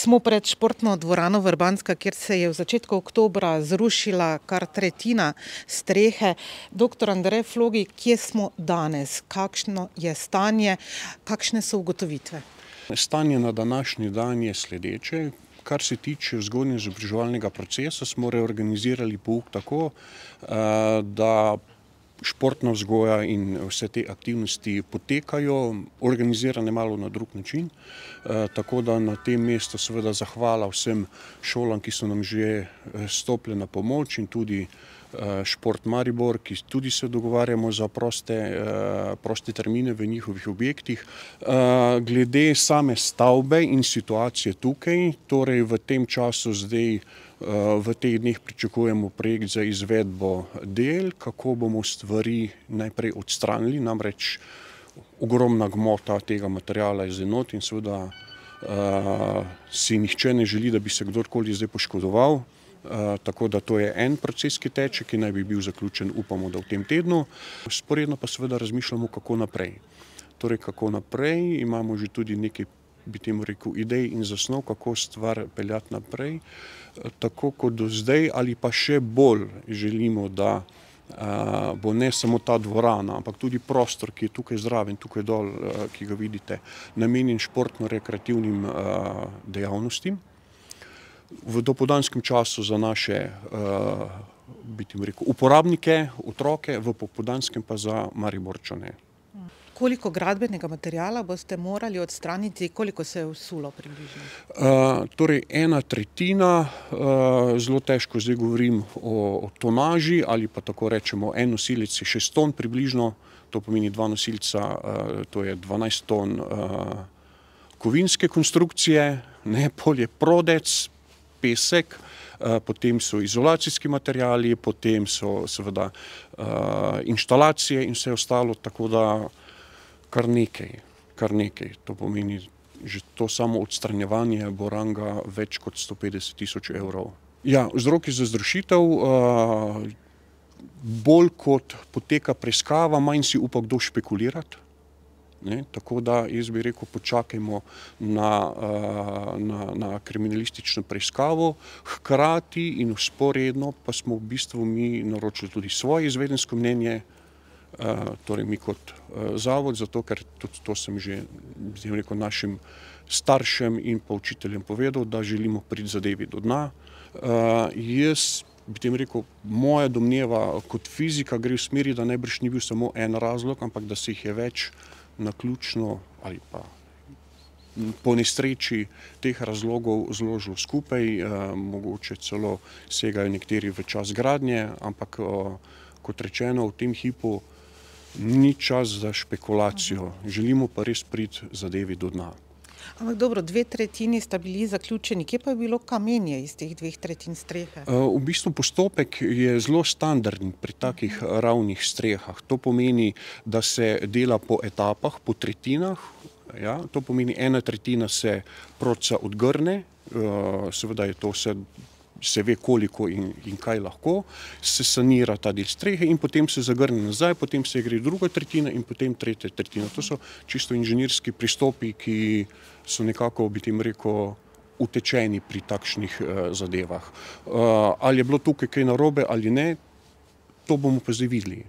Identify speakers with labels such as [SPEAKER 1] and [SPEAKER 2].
[SPEAKER 1] Smo pred športno dvorano Vrbanska, kjer se je v začetku oktobra zrušila kar tretjina strehe. Doktor Andrej Flogi, kje smo danes? Kakšno je stanje? Kakšne so ugotovitve?
[SPEAKER 2] Stanje na današnji dan je sledeče. Kar se tiče vzgojno-izobraževalnega procesa, smo reorganizirali pouk tako, da športna vzgoja in vse te aktivnosti potekajo, organizirane malo na drug način. Tako da na tem mestu seveda zahvala vsem šolam, ki so nam že stopile na pomoč, in tudi Šport Maribor, ki tudi se dogovarjamo za proste termine v njihovih objektih. Glede same stavbe in situacije tukaj, torej v tem času zdaj v teh dneh pričakujemo projekt za izvedbo del, kako bomo stvari najprej odstranili, namreč ogromna gmota tega materiala je zdaj not in seveda si nihče ne želi, da bi se kdorkoli zdaj poškodoval. Tako da to je en proces, ki teče, ki naj bi bil zaključen, upamo, da v tem tednu. Vzporedno pa seveda razmišljamo, kako naprej. Torej, kako naprej, imamo že tudi nekaj, bi temu rekel, idej in zasnov, kako stvar peljati naprej. Tako kot do zdaj ali pa še bolj želimo, da bo ne samo ta dvorana, ampak tudi prostor, ki je tukaj zraven, tukaj dol, ki ga vidite, namenjen športno-rekreativnim dejavnostim. V dopoldanskem času za naše bi temu rekel, uporabnike, otroke, v popoldanskem pa za Mariborčane.
[SPEAKER 1] Koliko gradbenega materiala boste morali odstraniti, koliko se je vsulo približno?
[SPEAKER 2] Torej, 1/3, zelo težko zdaj govorim o tonaži, ali pa tako rečemo, en nosilec je 6 ton približno, to pomeni 2 nosilca, to je 12 ton kovinske konstrukcije, pol je prodec, pesek, potem so izolacijski materiali, potem so seveda inštalacije in vse ostalo, tako da kar nekaj. To pomeni, že to samo odstranjevanje bo ranga več kot 150 000 evrov. Ja, vzroki za zrušitev, bolj kot poteka preiskava, manj si upa kdo špekulirati. Tako da jaz bi rekel, počakajmo na kriminalistično preiskavo, hkrati in vzporedno pa smo v bistvu mi naročili tudi svoje izvedensko mnenje, torej mi kot zavod, zato ker tudi to sem že rekel našim staršem in pa učiteljem povedal, da želimo priti zadevi do dna. Jaz bi tem rekel, moja domneva kot fizika gre v smeri, da najbrž ni bil samo en razlog, ampak da se jih je več naključno ali pa po nesreči teh razlogov zložilo skupaj, mogoče celo segajo nekateri v čas gradnje, ampak kot rečeno, v tem hipu ni čas za špekulacijo, želimo pa res priti zadevi do dna.
[SPEAKER 1] Ampak dobro, 2/3 sta bili zaključeni, kje pa je bilo kamenje iz teh 2/3 strehe?
[SPEAKER 2] V bistvu postopek je zelo standarden pri takih ravnih strehah. To pomeni, da se dela po etapah, po tretjinah. To pomeni, 1/3 se proca odgrne, seveda je to vse, se ve koliko in kaj lahko, se sanira ta del strehe in potem se zagrne nazaj, potem se gre druga tretjina in potem tretja tretjina. To so čisto inženirski pristopi, ki so nekako, bi tem rekel, utečeni pri takšnih zadevah. Ali je bilo tukaj kaj narobe ali ne, to bomo pa zdaj videli.